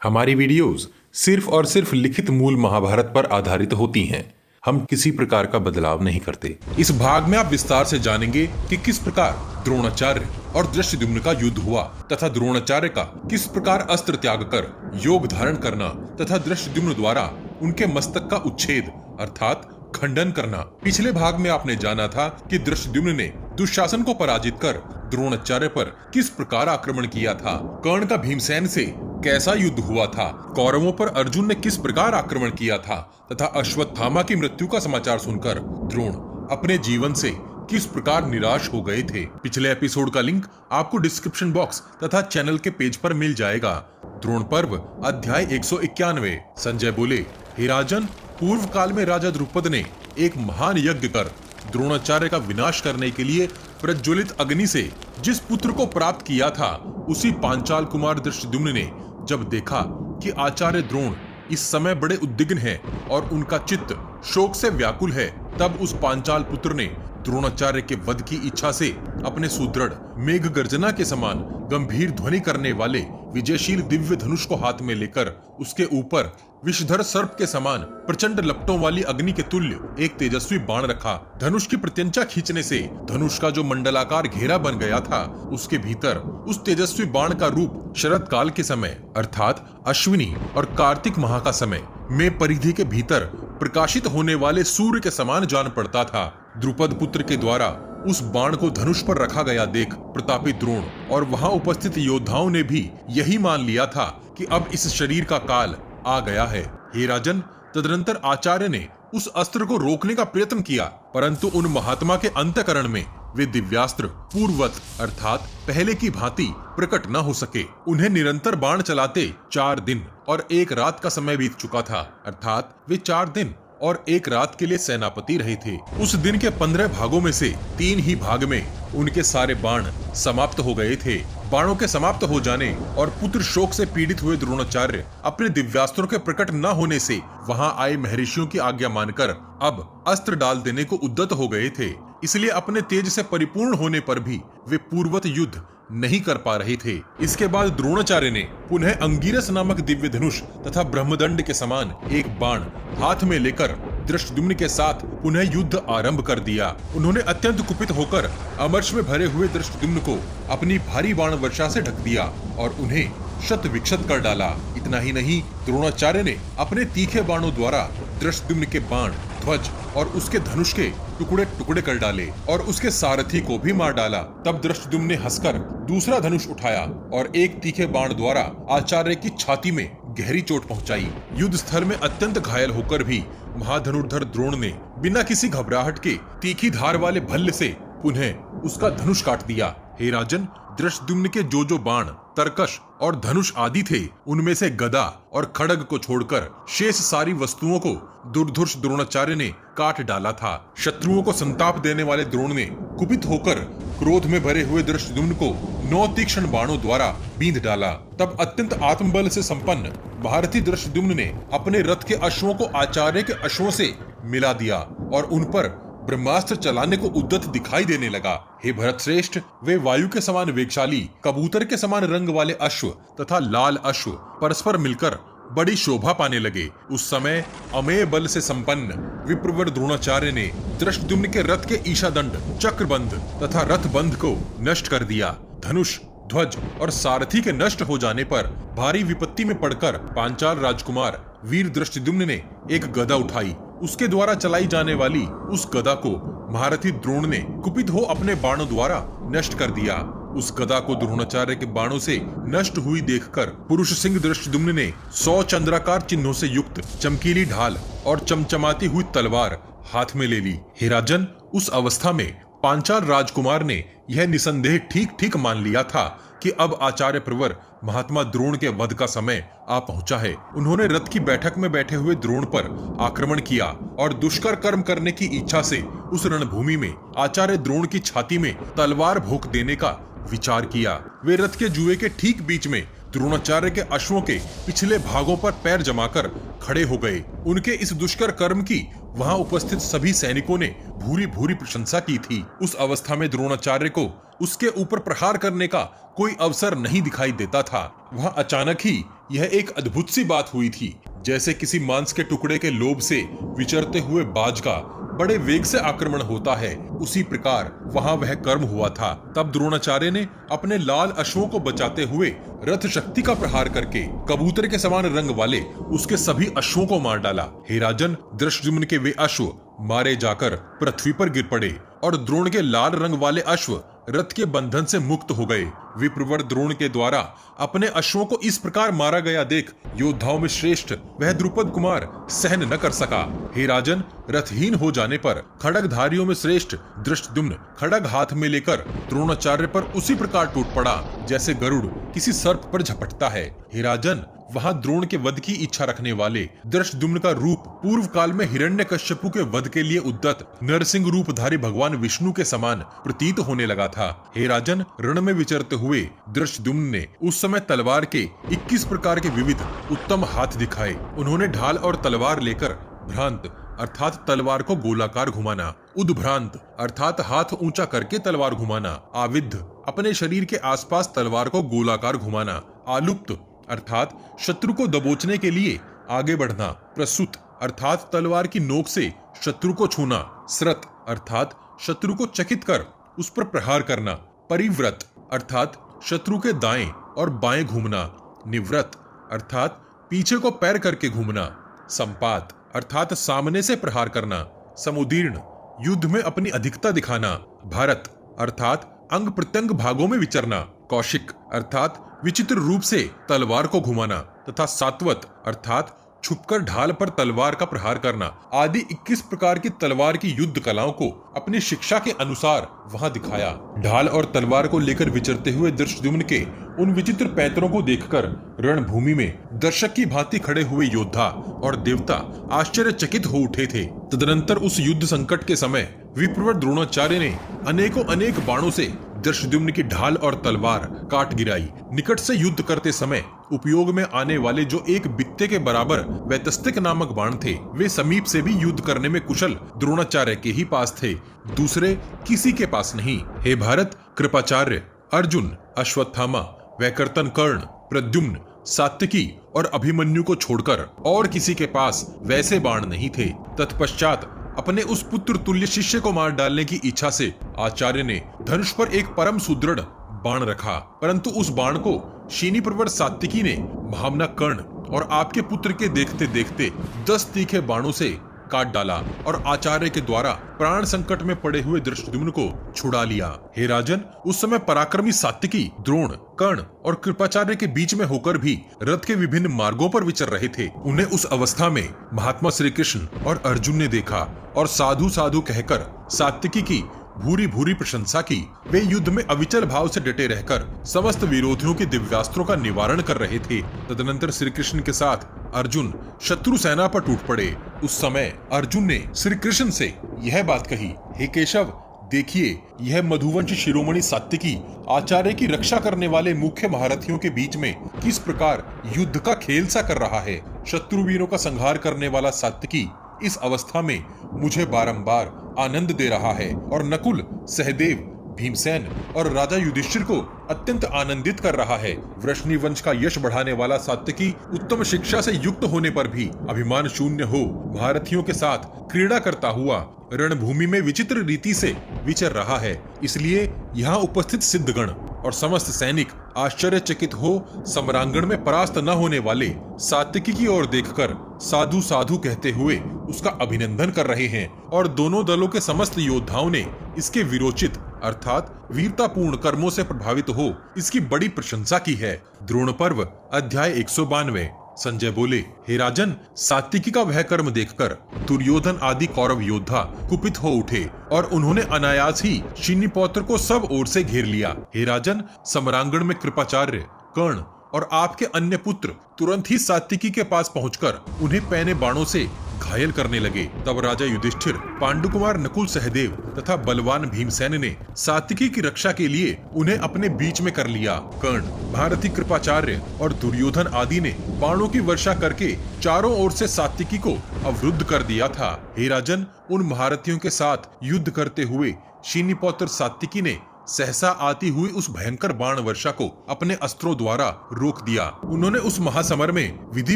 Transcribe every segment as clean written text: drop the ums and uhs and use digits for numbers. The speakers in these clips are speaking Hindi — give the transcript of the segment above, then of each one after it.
हमारी वीडियोस सिर्फ और सिर्फ लिखित मूल महाभारत पर आधारित होती हैं। हम किसी प्रकार का बदलाव नहीं करते। इस भाग में आप विस्तार से जानेंगे कि किस प्रकार द्रोणाचार्य और धृष्टद्युम्न का युद्ध हुआ तथा द्रोणाचार्य का किस प्रकार अस्त्र त्याग कर योग धारण करना तथा धृष्टद्युम्न द्वारा उनके मस्तक का उच्छेद अर्थात खंडन करना। पिछले भाग में आपने जाना था कि धृष्टद्युम्न ने दुशासन को पराजित कर द्रोणाचार्य पर किस प्रकार आक्रमण किया था, कर्ण का भीमसेन से कैसा युद्ध हुआ था, कौरवों पर अर्जुन ने किस प्रकार आक्रमण किया था तथा अश्वत्थामा की मृत्यु का समाचार सुनकर द्रोण अपने जीवन से किस प्रकार निराश हो गए थे। पिछले एपिसोड का लिंक आपको डिस्क्रिप्शन बॉक्स तथा चैनल के पेज पर मिल जाएगा। द्रोण पर्व अध्याय 191। संजय बोले, हे राजन, पूर्व काल में राजा द्रुपद ने एक महान यज्ञ कर द्रोणाचार्य का विनाश करने के लिए प्रज्वलित अग्नि से जिस पुत्र को प्राप्त किया था, उसी पांचाल कुमार धृष्टद्युम्न ने जब देखा कि आचार्य द्रोण इस समय बड़े उद्विग्न हैं और उनका चित्त शोक से व्याकुल है, तब उस पांचाल पुत्र ने द्रोणाचार्य के वध की इच्छा से अपने सुदृढ़ मेघ गर्जना के समान गंभीर ध्वनि करने वाले विजयशील दिव्य धनुष को हाथ में लेकर उसके ऊपर विषधर सर्प के समान प्रचंड लपटों वाली अग्नि के तुल्य एक तेजस्वी बाण रखा। धनुष की प्रत्यंचा खींचने से धनुष का जो मंडलाकार घेरा बन गया था, उसके भीतर उस तेजस्वी बाण का रूप शरद काल के समय अर्थात अश्विनी और कार्तिक माह का समय में परिधि के भीतर प्रकाशित होने वाले सूर्य के समान जान पड़ता था। द्रुपद पुत्र के द्वारा उस बाण को धनुष पर रखा गया देख प्रतापी द्रोण और वहां उपस्थित योद्धाओं ने भी यही मान लिया था कि अब इस शरीर का काल आ गया है। हे राजन, तदनंतर आचार्य ने उस अस्त्र को रोकने का प्रयत्न किया, परंतु उन महात्मा के अंतःकरण में वे दिव्यास्त्र पूर्ववत अर्थात पहले की भांति प्रकट न हो सके। उन्हें निरंतर बाण चलाते 4 दिन और 1 रात का समय बीत चुका था, अर्थात वे 4 दिन और 1 रात के लिए सेनापति रहे थे। उस दिन के 15 भागों में से 3 ही भाग में उनके सारे बाण समाप्त हो गए थे। बाणों के समाप्त हो जाने और पुत्र शोक से पीड़ित हुए द्रोणाचार्य अपने दिव्यास्त्रों के प्रकट न होने से वहां आए महर्षियों की आज्ञा मानकर अब अस्त्र डाल देने को उद्यत हो गए थे। इसलिए अपने तेज से परिपूर्ण होने पर भी वे पूर्ववत युद्ध नहीं कर पा रहे थे। इसके बाद द्रोणाचार्य ने पुनः अंगीरस नामक दिव्य धनुष तथा ब्रह्मदंड के समान एक बाण हाथ में लेकर धृष्टद्युम्न के साथ पुनः युद्ध आरंभ कर दिया। उन्होंने अत्यंत कुपित होकर अमर्ष में भरे हुए धृष्टद्युम्न को अपनी भारी बाण वर्षा से ढक दिया और उन्हें शत विक्षत कर डाला। इतना ही नहीं, द्रोणाचार्य ने अपने तीखे बाणों द्वारा धृष्टद्युम्न के बाण, ध्वज और उसके धनुष के टुकड़े टुकड़े कर डाले और उसके सारथी को भी मार डाला। तब धृष्टद्युम्न ने हंसकर दूसरा धनुष उठाया और एक तीखे बाण द्वारा आचार्य की छाती में गहरी चोट पहुंचाई। युद्ध स्थल में अत्यंत घायल होकर भी महाधनुर्धर द्रोण ने बिना किसी घबराहट के तीखी धार वाले भल्ल से पुनः उसका धनुष काट दिया। हे राजन, धृष्टद्युम्न के जो बाण, तरकश और धनुष आदि थे, उनमें से गदा और खड्ग को छोड़कर शेष सारी वस्तुओं को दुर्धर्ष द्रोणाचार्य ने काट डाला था। शत्रुओं को संताप देने वाले द्रोण ने कुपित होकर क्रोध में भरे हुए धृष्टद्युम्न को 9 तीक्ष्ण बाणों द्वारा बींध डाला। तब अत्यंत आत्मबल से संपन्न भारती धृष्टद्युम्न ने अपने रथ के अश्वों को आचार्य के अश्वों से मिला दिया और उन पर ब्रह्मास्त्र चलाने को उद्यत दिखाई देने लगा। हे भरत श्रेष्ठ, वे वायु के समान वेगशाली, कबूतर के समान रंग वाले अश्व तथा लाल अश्व परस्पर मिलकर बड़ी शोभा पाने लगे। उस समय अमेय बल से संपन्न विप्रवर द्रोणाचार्य ने धृष्टद्युम्न के रथ के ईशादंड, चक्रबंध तथा रथबंध को नष्ट कर दिया। धनुष, ध्वज और सारथी के नष्ट हो जाने पर भारी विपत्ति में पड़कर पांचाल राजकुमार वीर धृष्टद्युम्न ने एक गदा उठाई। उसके द्वारा चलाई जाने वाली उस गदा को महारथी द्रोण ने कुपित हो अपने बाणों द्वारा नष्ट कर दिया। उस गदा को द्रोणाचार्य के बाणों से नष्ट हुई देखकर पुरुष सिंह धृष्टद्युम्न ने 100 चंद्राकार चिन्हों से युक्त चमकीली ढाल और चमचमाती हुई तलवार हाथ में ले ली। हे राजन, उस अवस्था में पांचाल राजकुमार ने यह निसंदेह ठीक ठीक मान लिया था कि अब आचार्य प्रवर महात्मा द्रोण के वध का समय आ पहुंचा है। उन्होंने रथ की बैठक में बैठे हुए द्रोण पर आक्रमण किया और दुष्कर कर्म करने की इच्छा से उस रणभूमि में आचार्य द्रोण की छाती में तलवार भोंक देने का विचार किया। वे रथ के जुए के ठीक बीच में द्रोणाचार्य के अश्वों के पिछले भागों पर पैर जमाकर खड़े हो गए। उनके इस दुष्कर कर्म की वहाँ उपस्थित सभी सैनिकों ने भूरी भूरी प्रशंसा की थी। उस अवस्था में द्रोणाचार्य को उसके ऊपर प्रहार करने का कोई अवसर नहीं दिखाई देता था। वहाँ अचानक ही यह एक अद्भुत सी बात हुई थी, जैसे किसी मांस के टुकड़े के लोभ से विचरते हुए बाज का बड़े वेग से आक्रमण होता है, उसी प्रकार वहाँ वह कर्म हुआ था। तब द्रोणाचार्य ने अपने लाल अश्वों को बचाते हुए रथ शक्ति का प्रहार करके कबूतर के समान रंग वाले उसके सभी अश्वों को मार डाला। हे राजन, दृष्टद्युम्न के वे अश्व मारे जाकर पृथ्वी पर गिर पड़े और द्रोण के लाल रंग वाले अश्व रथ के बंधन से मुक्त हो गए। विप्रवर द्रोण के द्वारा अपने अश्वों को इस प्रकार मारा गया देख योद्धाओं में श्रेष्ठ वह द्रुपद कुमार सहन न कर सका। हे राजन, रथहीन हो जाने पर खड्गधारियों में श्रेष्ठ दृष्टद्युम्न खड्ग हाथ में लेकर द्रोणाचार्य पर उसी प्रकार टूट पड़ा जैसे गरुड़ किसी सर्प पर झपटता है। हे राजन, वहाँ द्रोण के वध की इच्छा रखने वाले दृष्टद्युम्न का रूप पूर्व काल में हिरण्यकश्यपु के वध के लिए उद्यत नरसिंह रूपधारी भगवान विष्णु के समान प्रतीत होने लगा था। हे राजन, रण में विचरते हुए दृष्टद्युम्न ने उस समय तलवार के 21 प्रकार के विविध उत्तम हाथ दिखाए। उन्होंने ढाल और तलवार लेकर भ्रांत अर्थात तलवार को गोलाकार घुमाना, उद्भ्रांत अर्थात हाथ ऊंचा करके तलवार घुमाना, आविद्ध अपने शरीर के आसपास तलवार को गोलाकार घुमाना, आलुप्त अर्थात शत्रु को दबोचने के लिए आगे बढ़ना, प्रसूत अर्थात तलवार की नोक से शत्रु को छूना, स्रत अर्थात शत्रु को चकित कर उस पर प्रहार करना, परिव्रत अर्थात शत्रु के दाएं और बाएं घूमना, निवृत अर्थात पीछे को पैर करके घूमना, संपात अर्थात सामने से प्रहार करना, समुदीर्ण युद्ध में अपनी अधिकता दिखाना, भारत अर्थात अंग प्रत्यंग भागों में विचरना, कौशिक अर्थात विचित्र रूप से तलवार को घुमाना तथा सात्वत अर्थात छुपकर ढाल पर तलवार का प्रहार करना आदि 21 प्रकार की तलवार की युद्ध कलाओं को अपनी शिक्षा के अनुसार वहां दिखाया। ढाल और तलवार को लेकर विचरते हुए दृष्टद्युम्न के उन विचित्र पैतरों को देखकर रणभूमि में दर्शक की भांति खड़े हुए योद्धा और देवता आश्चर्यचकित हो उठे थे। तदनंतर उस युद्ध संकट के समय विप्रवर द्रोणाचार्य ने अनेकों अनेक बाणों से दृष्टद्युम्न की ढाल और तलवार काट गिराई। निकट से युद्ध करते समय उपयोग में आने वाले जो एक बित्ते के बराबर वैतस्तिक नामक बाण थे, वे समीप से भी युद्ध करने में कुशल द्रोणाचार्य के ही पास थे, दूसरे किसी के पास नहीं। हे भारत, कृपाचार्य, अर्जुन, अश्वत्थामा, वैकर्तन, कर्ण, प्रद्युम्न, सात्यकी और अभिमन्यु को छोड़कर और किसी के पास वैसे बाण नहीं थे। तत्पश्चात अपने उस पुत्र तुल्य शिष्य को मार डालने की इच्छा से आचार्य ने धनुष पर एक परम सुदृढ़ बाण रखा, परंतु उस बाण को शीनी प्रवर सात्विकी ने भावना कर्ण और आपके पुत्र के देखते देखते 10 तीखे बाणों से काट डाला और आचार्य के द्वारा प्राण संकट में पड़े हुए दृष्टद्युम्न को छुड़ा लिया। हे राजन, उस समय पराक्रमी सात्विकी द्रोण, कर्ण और कृपाचार्य के बीच में होकर भी रथ के विभिन्न मार्गों पर विचर रहे थे। उन्हें उस अवस्था में महात्मा श्री कृष्ण और अर्जुन ने देखा और साधु साधु कहकर सात्विकी की भूरी भूरी प्रशंसा की। वे युद्ध में अविचल भाव से डटे रहकर समस्त विरोधियों के दिव्यास्त्रों का निवारण कर रहे थे। तदनंतर श्री कृष्ण के साथ अर्जुन शत्रु सेना पर टूट पड़े। उस समय अर्जुन ने श्री कृष्ण से यह बात कही, हे केशव, देखिए यह मधुवंशी शिरोमणि सात्विकी आचार्य की रक्षा करने वाले मुख्य महारथियों के बीच में किस प्रकार युद्ध का खेल सा कर रहा है। शत्रु वीरों का संहार करने वाला सात्विकी इस अवस्था में मुझे बारंबार आनंद दे रहा है और नकुल, सहदेव, भीमसेन और राजा युधिष्ठिर को अत्यंत आनंदित कर रहा है। वृष्णि वंश का यश बढ़ाने वाला सात्विकी उत्तम शिक्षा से युक्त होने पर भी अभिमान शून्य हो भारतीयों के साथ क्रीड़ा करता हुआ रणभूमि में विचित्र रीति से विचर रहा है। इसलिए यहाँ उपस्थित सिद्धगण और समस्त सैनिक आश्चर्यचकित हो सम्रांगण में परास्त न होने वाले सात्विकी की ओर देखकर साधु साधु कहते हुए उसका अभिनंदन कर रहे हैं और दोनों दलों के समस्त योद्धाओं ने इसके विरोचित अर्थात वीरतापूर्ण कर्मों से प्रभावित हो इसकी बड़ी प्रशंसा की है। द्रोण पर्व अध्याय 192। संजय बोले, हे राजन, सात्विकी का वह कर्म देखकर दुर्योधन आदि कौरव योद्धा कुपित हो उठे और उन्होंने अनायास ही शीनी पौत्र को सब ओर से घेर लिया। हे राजन, सम्रांगण में कृपाचार्य, कर्ण और आपके अन्य पुत्र तुरंत ही सात्विकी के पास पहुंचकर उन्हें पैने बाणों से घायल करने लगे। तब राजा युधिष्ठिर, पांडु कुमार नकुल सहदेव तथा बलवान भीमसेन ने सात्विकी की रक्षा के लिए उन्हें अपने बीच में कर लिया। कर्ण, महारथी कृपाचार्य और दुर्योधन आदि ने बाणों की वर्षा करके चारों ओर से सात्विकी को अवरुद्ध कर दिया था। हे राजन, उन महारथियों के साथ युद्ध करते हुए शीनिपौत्र सात्विकी ने सहसा आती हुई उस भयंकर बाण वर्षा को अपने अस्त्रों द्वारा रोक दिया। उन्होंने उस महासमर में विधि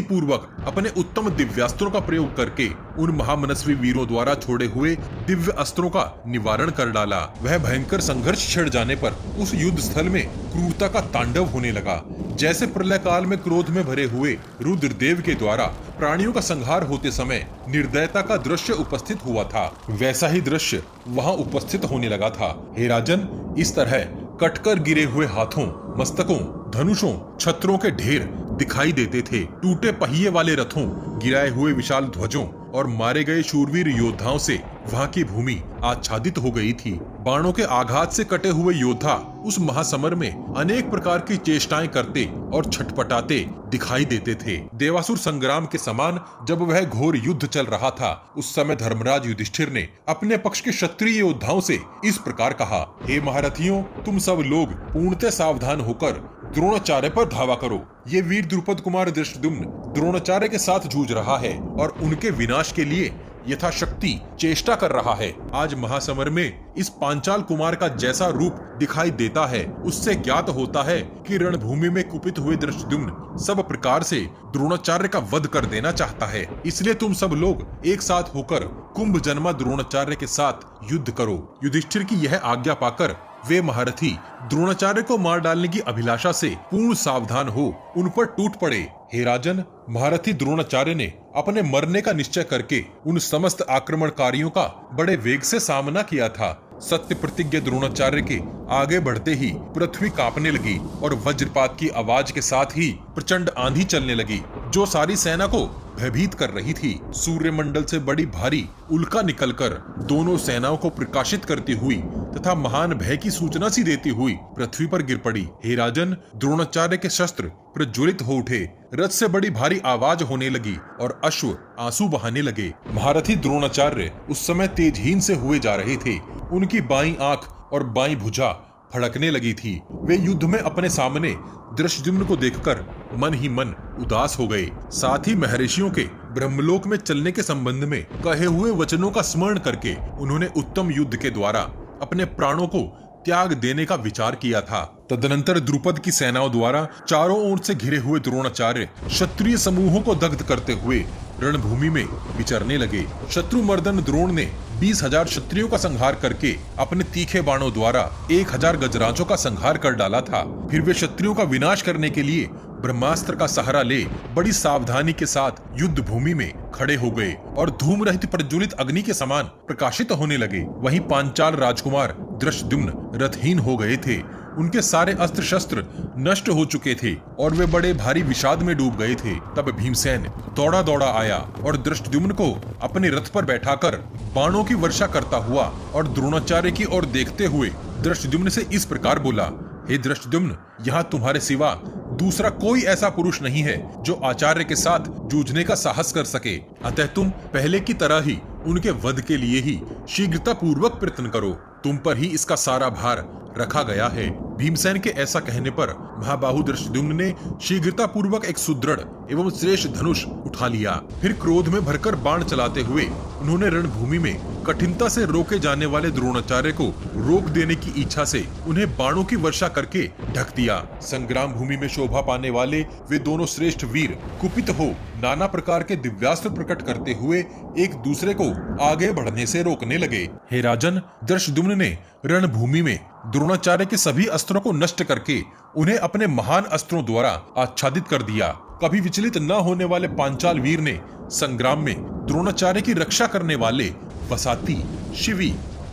पूर्वक अपने उत्तम दिव्यास्त्रों का प्रयोग करके उन महामनस्वी वीरों द्वारा छोड़े हुए दिव्य अस्त्रों का निवारण कर डाला। वह भयंकर संघर्ष छिड़ जाने पर उस युद्ध स्थल में क्रूरता का तांडव होने लगा। जैसे प्रलय काल में क्रोध में भरे हुए रुद्रदेव के द्वारा प्राणियों का संहार होते समय निर्दयता का दृश्य उपस्थित हुआ था, वैसा ही दृश्य वहां उपस्थित होने लगा था। हे राजन, इस तरह कटकर गिरे हुए हाथों, मस्तकों, धनुषों, छत्रों के ढेर दिखाई देते थे। टूटे पहिए वाले रथों, गिराए हुए विशाल ध्वजों और मारे गए शूरवीर योद्धाओं से वहां की भूमि आच्छादित हो गई थी। बाणों के आघात से कटे हुए योद्धा उस महासमर में अनेक प्रकार की चेष्टाएं करते और छटपटाते दिखाई देते थे। देवासुर संग्राम के समान जब वह घोर युद्ध चल रहा था, उस समय धर्मराज युधिष्ठिर ने अपने पक्ष के क्षत्रिय योद्धाओं से इस प्रकार कहा, हे महारथियों, तुम सब लोग पूर्णतः सावधान होकर द्रोणाचार्य पर धावा करो। ये वीर द्रुपद कुमार धृष्टद्युम्न द्रोणाचार्य के साथ जूझ रहा है और उनके विनाश के लिए यथाशक्ति चेष्टा कर रहा है। आज महासमर में इस पांचाल कुमार का जैसा रूप दिखाई देता है, उससे ज्ञात होता है कि रणभूमि में कुपित हुए धृष्टद्युम्न सब प्रकार से द्रोणाचार्य का वध कर देना चाहता है। इसलिए तुम सब लोग एक साथ होकर कुंभ जन्मा द्रोणाचार्य के साथ युद्ध करो। युधिष्ठिर की यह आज्ञा पाकर वे महारथी द्रोणाचार्य को मार डालने की अभिलाषा से पूर्ण सावधान हो उन पर टूट पड़े। हे राजन, महारथी द्रोणाचार्य ने अपने मरने का निश्चय करके उन समस्त आक्रमणकारियों का बड़े वेग से सामना किया था। सत्य प्रतिज्ञ द्रोणाचार्य के आगे बढ़ते ही पृथ्वी कांपने लगी और वज्रपात की आवाज के साथ ही प्रचंड आंधी चलने लगी, जो सारी सेना को भयभीत कर रही थी। सूर्यमंडल से बड़ी भारी उल्का निकलकर दोनों सेनाओं को प्रकाशित करती हुई तथा महान भय की सूचना सी देती हुई पृथ्वी पर गिर पड़ी। हे राजन, द्रोणाचार्य के शस्त्र प्रज्वलित हो उठे, रथ से बड़ी भारी आवाज होने लगी और अश्व आंसू बहाने लगे। महारथी द्रोणाचार्य उस समय तेजहीन से हुए जा रहे थे। उनकी बाईं आंख और बाईं भुजा फड़कने लगी थी। वे युद्ध में अपने सामने धृष्टद्युम्न को देखकर मन ही मन उदास हो गए। साथ ही महर्षियों के ब्रह्मलोक में चलने के संबंध में कहे हुए वचनों का स्मरण करके उन्होंने उत्तम युद्ध के द्वारा अपने प्राणों को त्याग देने का विचार किया था। तदनंतर द्रुपद की सेनाओं द्वारा चारों ओर से घिरे हुए द्रोणाचार्य क्षत्रिय समूहों को दग्ध करते हुए रणभूमि में विचरने लगे। शत्रु मर्दन द्रोण ने 20,000 क्षत्रियों का संहार करके अपने तीखे बाणों द्वारा 1,000 गजराजों का संहार कर डाला था। फिर वे क्षत्रियों का विनाश करने के लिए ब्रह्मास्त्र का सहारा ले बड़ी सावधानी के साथ युद्ध भूमि में खड़े हो गए और धूम रहित प्रज्वलित अग्नि के समान प्रकाशित होने लगे। वहीं पांचाल राजकुमार धृष्टद्युम्न रथहीन हो गए थे। उनके सारे अस्त्र शस्त्र नष्ट हो चुके थे और वे बड़े भारी विषाद में डूब गए थे। तब भीमसेन दौड़ा दौड़ा आया और धृष्टद्युम्न को अपने रथ पर बैठाकर बाणों की वर्षा करता हुआ और द्रोणाचार्य की ओर देखते हुए धृष्टद्युम्न से इस प्रकार बोला, हे धृष्टद्युम्न, यहाँ तुम्हारे सिवा दूसरा कोई ऐसा पुरुष नहीं है जो आचार्य के साथ जूझने का साहस कर सके। अतः तुम पहले की तरह ही उनके वध के लिए ही शीघ्रता पूर्वक प्रयत्न करो। तुम पर ही इसका सारा भार रखा गया है। भीमसेन के ऐसा कहने पर महाबाहु धृष्टद्युम्न ने शीघ्रता पूर्वक एक सुदृढ़ एवं श्रेष्ठ धनुष उठा लिया। फिर क्रोध में भरकर बाण चलाते हुए उन्होंने रणभूमि में कठिनता से रोके जाने वाले द्रोणाचार्य को रोक देने की इच्छा से उन्हें बाणों की वर्षा करके ढक दिया। संग्राम भूमि में शोभा पाने वाले वे दोनों श्रेष्ठ वीर कुपित हो नाना प्रकार के दिव्यास्त्र प्रकट करते हुए एक दूसरे को आगे बढ़ने से रोकने लगे। हे राजन, धृष्टद्युम्न ने रणभूमि में द्रोणाचार्य के सभी अस्त्रों को नष्ट करके उन्हें अपने महान अस्त्रों द्वारा आच्छादित कर दिया। कभी विचलित न होने वाले पांचाल वीर ने संग्राम में द्रोणाचार्य की रक्षा करने वाले वसाती, शिवी,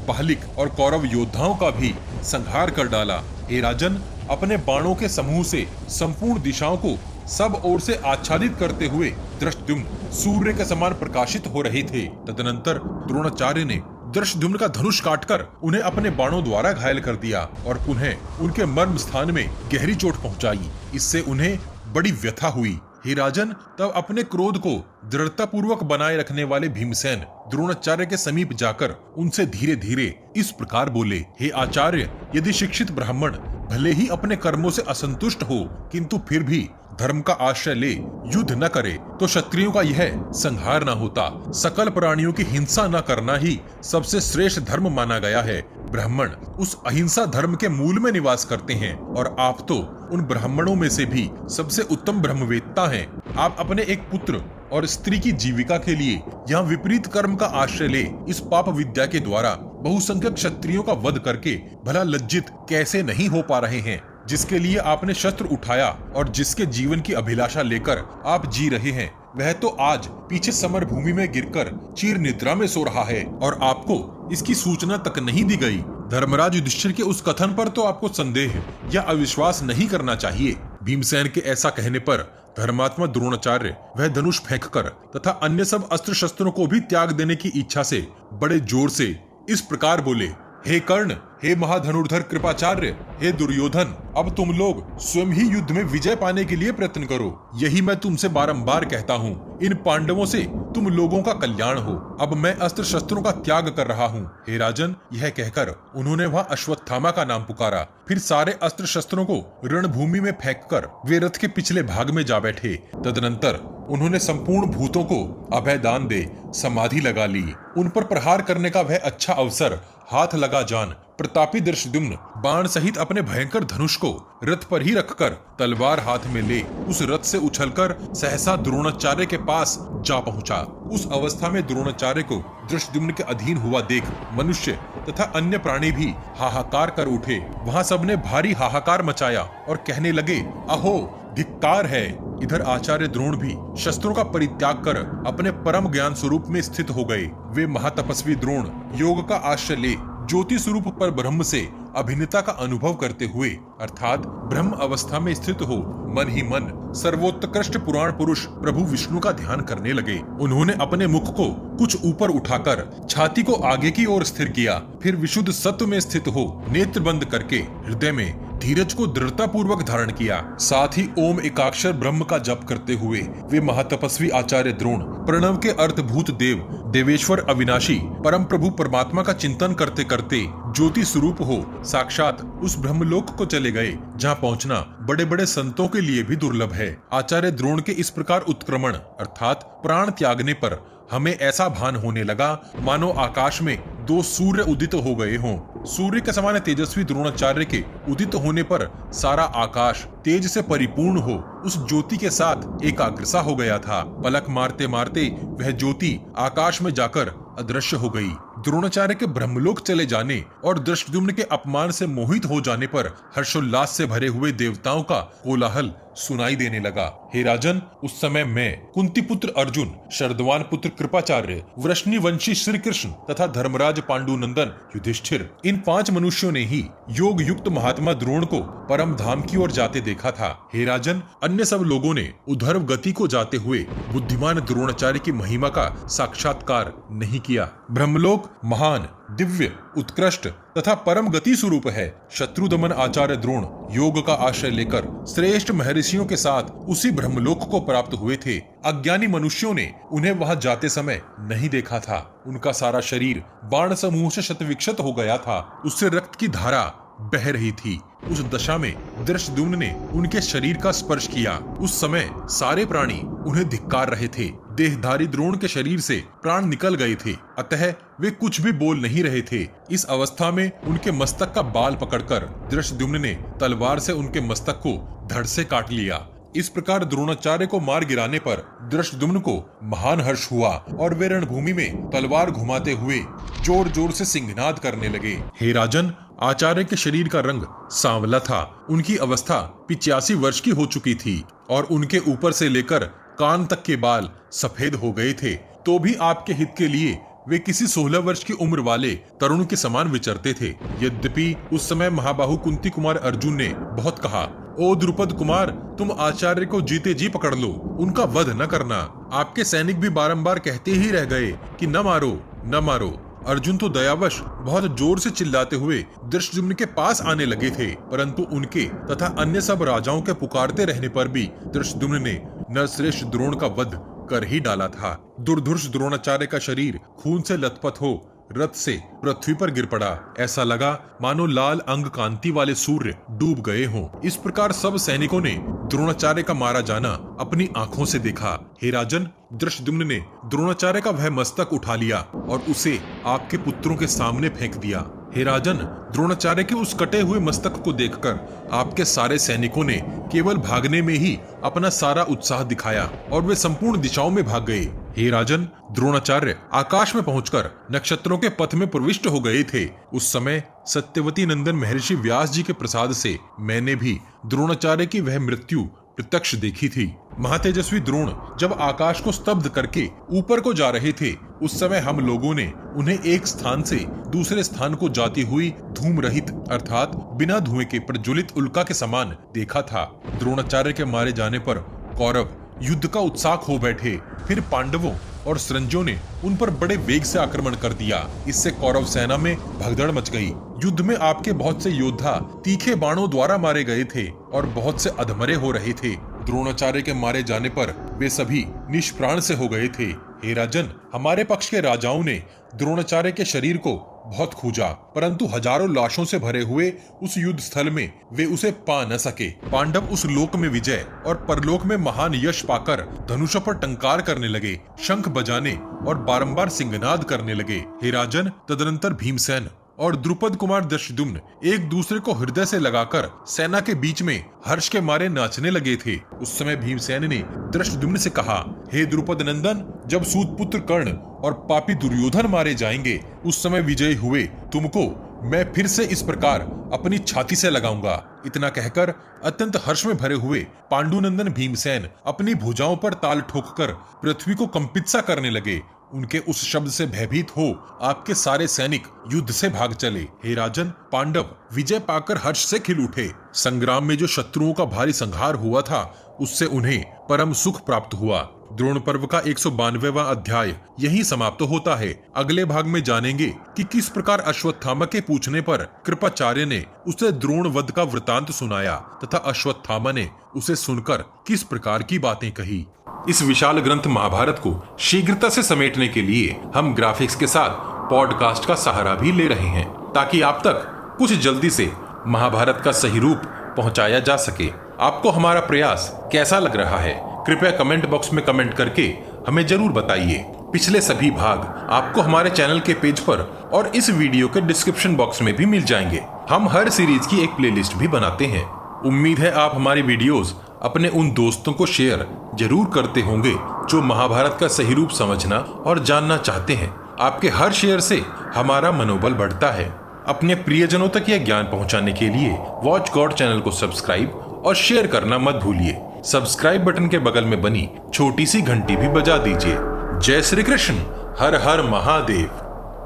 पहलिक और कौरव योद्धाओं का भी संहार कर डाला। हे राजन, अपने बाणों के समूह से संपूर्ण दिशाओं को सब ओर से आच्छादित करते हुए धृष्टद्युम्न सूर्य के समान प्रकाशित हो रहे थे। तदनंतर द्रोणाचार्य ने धृष्टद्युम्न का धनुष काटकर उन्हें अपने बाणों द्वारा घायल कर दिया और पुनः उनके मर्म स्थान में गहरी चोट पहुंचाई। इससे उन्हें बड़ी व्यथा हुई हे राजन, तब अपने क्रोध को दृढ़ता पूर्वक बनाए रखने वाले भीमसेन द्रोणाचार्य के समीप जाकर उनसे धीरे धीरे इस प्रकार बोले, हे आचार्य, यदि शिक्षित ब्राह्मण भले ही अपने कर्मों से असंतुष्ट हो किंतु फिर भी धर्म का आश्रय ले युद्ध न करे तो क्षत्रियों का यह संहार न होता। सकल प्राणियों की हिंसा न करना ही सबसे श्रेष्ठ धर्म माना गया है। ब्राह्मण उस अहिंसा धर्म के मूल में निवास करते हैं और आप तो उन ब्राह्मणों में से भी सबसे उत्तम ब्रह्मवेत्ता हैं। आप अपने एक पुत्र और स्त्री की जीविका के लिए यहाँ विपरीत कर्म का आश्रय ले इस पाप विद्या के द्वारा बहुसंख्यक क्षत्रियों का वध करके भला लज्जित कैसे नहीं हो पा रहे हैं? जिसके लिए आपने शस्त्र उठाया और जिसके जीवन की अभिलाषा लेकर आप जी रहे हैं, वह तो आज पीछे समर भूमि में गिरकर चीर निद्रा में सो रहा है और आपको इसकी सूचना तक नहीं दी गई। धर्मराज युधिष्ठिर के उस कथन पर तो आपको संदेह या अविश्वास नहीं करना चाहिए। भीमसेन के ऐसा कहने पर धर्मात्मा द्रोणाचार्य वह धनुष फेंककर तथा अन्य सब अस्त्र शस्त्रों को भी त्याग देने की इच्छा से बड़े जोर से इस प्रकार बोले, हे कर्ण, हे महाधनुर्धर कृपाचार्य, हे दुर्योधन, अब तुम लोग स्वयं ही युद्ध में विजय पाने के लिए प्रयत्न करो। यही मैं तुमसे बारंबार कहता हूँ, इन पांडवों से तुम लोगों का कल्याण हो। अब मैं अस्त्र शस्त्रों का त्याग कर रहा हूँ। हे राजन, यह कहकर उन्होंने वहाँ अश्वत्थामा का नाम पुकारा। फिर सारे अस्त्र शस्त्रों को रणभूमि में फेंककर वे रथ के पिछले भाग में जा बैठे। तदनंतर उन्होंने संपूर्ण भूतों को अभय दान दे समाधि लगा ली। उन पर प्रहार करने का वह अच्छा अवसर हाथ लगा जान प्रतापी धृष्टद्युम्न बाण सहित अपने भयंकर धनुष को रथ पर ही रखकर तलवार हाथ में ले उस रथ से उछलकर सहसा द्रोणाचार्य के पास जा पहुंचा। उस अवस्था में द्रोणाचार्य को धृष्टद्युम्न के अधीन हुआ देख मनुष्य तथा अन्य प्राणी भी हाहाकार कर उठे। वहां सबने भारी हाहाकार मचाया और कहने लगे, अहो धिक्कार है। इधर आचार्य द्रोण भी शस्त्रों का परित्याग कर अपने परम ज्ञान स्वरूप में स्थित हो गए। वे महातपस्वी द्रोण योग का आश्रय ले ज्योति स्वरूप पर ब्रह्म से अभिन्नता का अनुभव करते हुए अर्थात ब्रह्म अवस्था में स्थित हो मन ही मन सर्वोत्कृष्ट पुराण पुरुष प्रभु विष्णु का ध्यान करने लगे। उन्होंने अपने मुख को कुछ ऊपर उठाकर छाती को आगे की ओर स्थिर किया। फिर विशुद्ध सत्व में स्थित हो नेत्र बंद करके हृदय में धीरज को दृढ़ता पूर्वक धारण किया। साथ ही ओम एकाक्षर ब्रह्म का जप करते हुए वे महातपस्वी आचार्य द्रोण प्रणव के अर्थभूत देव देवेश्वर अविनाशी परम प्रभु परमात्मा का चिंतन करते करते ज्योति स्वरूप हो साक्षात उस ब्रह्मलोक को चले गए, जहाँ पहुँचना बड़े बड़े संतों के लिए भी दुर्लभ है। आचार्य द्रोण के इस प्रकार उत्क्रमण अर्थात प्राण त्यागने पर हमें ऐसा भान होने लगा मानो आकाश में दो सूर्य उदित हो गए हों। सूर्य के समान तेजस्वी द्रोणाचार्य के उदित होने पर सारा आकाश तेज से परिपूर्ण हो उस ज्योति के साथ एकाग्र सा हो गया था। पलक मारते मारते वह ज्योति आकाश में जाकर अदृश्य हो गई। द्रोणाचार्य के ब्रह्मलोक चले जाने और धृष्टद्युम्न के अपमान से मोहित हो जाने पर हर्षोल्लास से भरे हुए देवताओं का कोलाहल सुनाई देने लगा। हे राजन, उस समय मैं कुंती पुत्र अर्जुन, शरदवान पुत्र कृपाचार्य, वृष्णि वंशी श्री कृष्ण तथा धर्मराज पांडुनंदन युधिष्ठिर, इन 5 मनुष्यों ने ही योग युक्त महात्मा द्रोण को परम धाम की ओर जाते देखा था। हे राजन, अन्य सब लोगों ने उधर्व गति को जाते हुए बुद्धिमान द्रोणाचार्य की महिमा का साक्षात्कार नहीं किया। ब्रह्मलोक महान, दिव्य, उत्कृष्ट तथा परम गति स्वरूप है। शत्रुदमन आचार्य द्रोण योग का आश्रय लेकर श्रेष्ठ महर्षियों के साथ उसी ब्रह्मलोक को प्राप्त हुए थे। अज्ञानी मनुष्यों ने उन्हें वहां जाते समय नहीं देखा था। उनका सारा शरीर बाण समूह से शतविक्षत हो गया था। उससे रक्त की धारा बह रही थी। उस दशा में धृष्टद्युम्न ने उनके शरीर का स्पर्श किया। उस समय सारे प्राणी उन्हें धिक्कार रहे थे। देहधारी द्रोण के शरीर से प्राण निकल गए थे, अतः वे कुछ भी बोल नहीं रहे थे। इस अवस्था में उनके मस्तक का बाल पकड़कर धृष्टद्युम्न ने तलवार से उनके मस्तक को धड़ से काट लिया। इस प्रकार द्रोणाचार्य को मार गिराने पर धृष्टद्युम्न को महान हर्ष हुआ और वे रणभूमि में तलवार घुमाते हुए जोर जोर से सिंहनाद करने लगे। हे राजन, आचार्य के शरीर का रंग सांवला था। उनकी अवस्था 85 वर्ष की हो चुकी थी और उनके ऊपर से लेकर कान तक के बाल सफेद हो गए थे। तो भी आपके हित के लिए वे किसी 16 वर्ष की उम्र वाले तरुण के समान विचरते थे। यद्यपि उस समय महाबाहु कुंती कुमार अर्जुन ने बहुत कहा, ओ द्रुपद कुमार, तुम आचार्य को जीते जी पकड़ लो, उनका वध न करना। आपके सैनिक भी बारंबार कहते ही रह गए कि न मारो न मारो। अर्जुन तो दयावश बहुत जोर से चिल्लाते हुए धृष्टद्युम्न के पास आने लगे थे, परंतु उनके तथा अन्य सब राजाओं के पुकारते रहने पर भी धृष्टद्युम्न ने नरश्रेष्ठ द्रोण का वध कर ही डाला था। दुर्धर्ष द्रोणाचार्य का शरीर खून से लथपथ हो रथ से पृथ्वी पर गिर पड़ा। ऐसा लगा मानो लाल अंग कांति वाले सूर्य डूब गए हों। इस प्रकार सब सैनिकों ने द्रोणाचार्य का मारा जाना अपनी आंखों से देखा। हे राजन, धृष्टद्युम्न ने द्रोणाचार्य का वह मस्तक उठा लिया और उसे आपके पुत्रों के सामने फेंक दिया। हे राजन, द्रोणाचार्य के उस कटे हुए मस्तक को देखकर आपके सारे सैनिकों ने केवल भागने में ही अपना सारा उत्साह दिखाया और वे संपूर्ण दिशाओं में भाग गए। हे राजन, द्रोणाचार्य आकाश में पहुंचकर नक्षत्रों के पथ में प्रविष्ट हो गए थे। उस समय सत्यवती नंदन महर्षि व्यास जी के प्रसाद से मैंने भी द्रोणाचार्य की वह मृत्यु प्रत्यक्ष देखी थी। महातेजस्वी द्रोण जब आकाश को स्तब्ध करके ऊपर को जा रहे थे, उस समय हम लोगों ने उन्हें एक स्थान से दूसरे स्थान को जाती हुई धूम रहित अर्थात बिना धुएं के प्रज्वलित उल्का के समान देखा था। द्रोणाचार्य के मारे जाने पर कौरव युद्ध का उत्साह हो बैठे। फिर पांडवों और सरंजों ने उन पर बड़े वेग से आक्रमण कर दिया। इससे कौरव सेना में भगदड़ मच गई। युद्ध में आपके बहुत से योद्धा तीखे बाणों द्वारा मारे गए थे और बहुत से अधमरे हो रहे थे। द्रोणाचार्य के मारे जाने पर वे सभी निष्प्राण से हो गए थे। हे राजन, हमारे पक्ष के राजाओं ने द्रोणाचार्य के शरीर को बहुत खोजा, परंतु हजारों लाशों से भरे हुए उस युद्ध स्थल में वे उसे पा न सके। पांडव उस लोक में विजय और परलोक में महान यश पाकर धनुषों पर टंकार करने लगे, शंख बजाने और बारंबार सिंहनाद करने लगे। हे राजन, तदनंतर भीमसेन और द्रुपद कुमार धृष्टद्युम्न एक दूसरे को हृदय से लगाकर सेना के बीच में हर्ष के मारे नाचने लगे थे। उस समय भीमसेन ने धृष्टद्युम्न से कहा, हे द्रुपद नंदन, जब सूत पुत्र कर्ण और पापी दुर्योधन मारे जाएंगे, उस समय विजयी हुए तुमको मैं फिर से इस प्रकार अपनी छाती से लगाऊंगा। इतना कहकर अत्यंत हर्ष में भरे हुए पांडुनंदन भीमसेन अपनी भुजाओं पर ताल ठोककर पृथ्वी को कंपित सा करने लगे। उनके उस शब्द से भयभीत हो आपके सारे सैनिक युद्ध से भाग चले। हे राजन, पांडव विजय पाकर हर्ष से खिल उठे। संग्राम में जो शत्रुओं का भारी संहार हुआ था, उससे उन्हें परम सुख प्राप्त हुआ। द्रोण पर्व का 192वां अध्याय यही समाप्त होता है। अगले भाग में जानेंगे कि किस प्रकार अश्वत्थामा के पूछने पर कृपाचार्य ने उसे द्रोण वध का वृतांत सुनाया तथा अश्वत्थामा ने उसे सुनकर किस प्रकार की बातें कही। इस विशाल ग्रंथ महाभारत को शीघ्रता से समेटने के लिए हम ग्राफिक्स के साथ पॉडकास्ट का सहारा भी ले रहे हैं, ताकि आप तक कुछ जल्दी से महाभारत का सही रूप पहुंचाया जा सके। आपको हमारा प्रयास कैसा लग रहा है, कृपया कमेंट बॉक्स में कमेंट करके हमें जरूर बताइए। पिछले सभी भाग आपको हमारे चैनल के पेज पर और इस वीडियो के डिस्क्रिप्शन बॉक्स में भी मिल जाएंगे। हम हर सीरीज की एक प्लेलिस्ट भी बनाते हैं। उम्मीद है आप हमारी वीडियोस अपने उन दोस्तों को शेयर जरूर करते होंगे जो महाभारत का सही रूप समझना और जानना चाहते हैं। आपके हर शेयर से हमारा मनोबल बढ़ता है। अपने प्रियजनों तक यह ज्ञान पहुंचाने के लिए वॉच गॉड चैनल को सब्सक्राइब और शेयर करना मत भूलिए। सब्सक्राइब बटन के बगल में बनी छोटी सी घंटी भी बजा दीजिए। जय श्री कृष्ण, हर हर महादेव।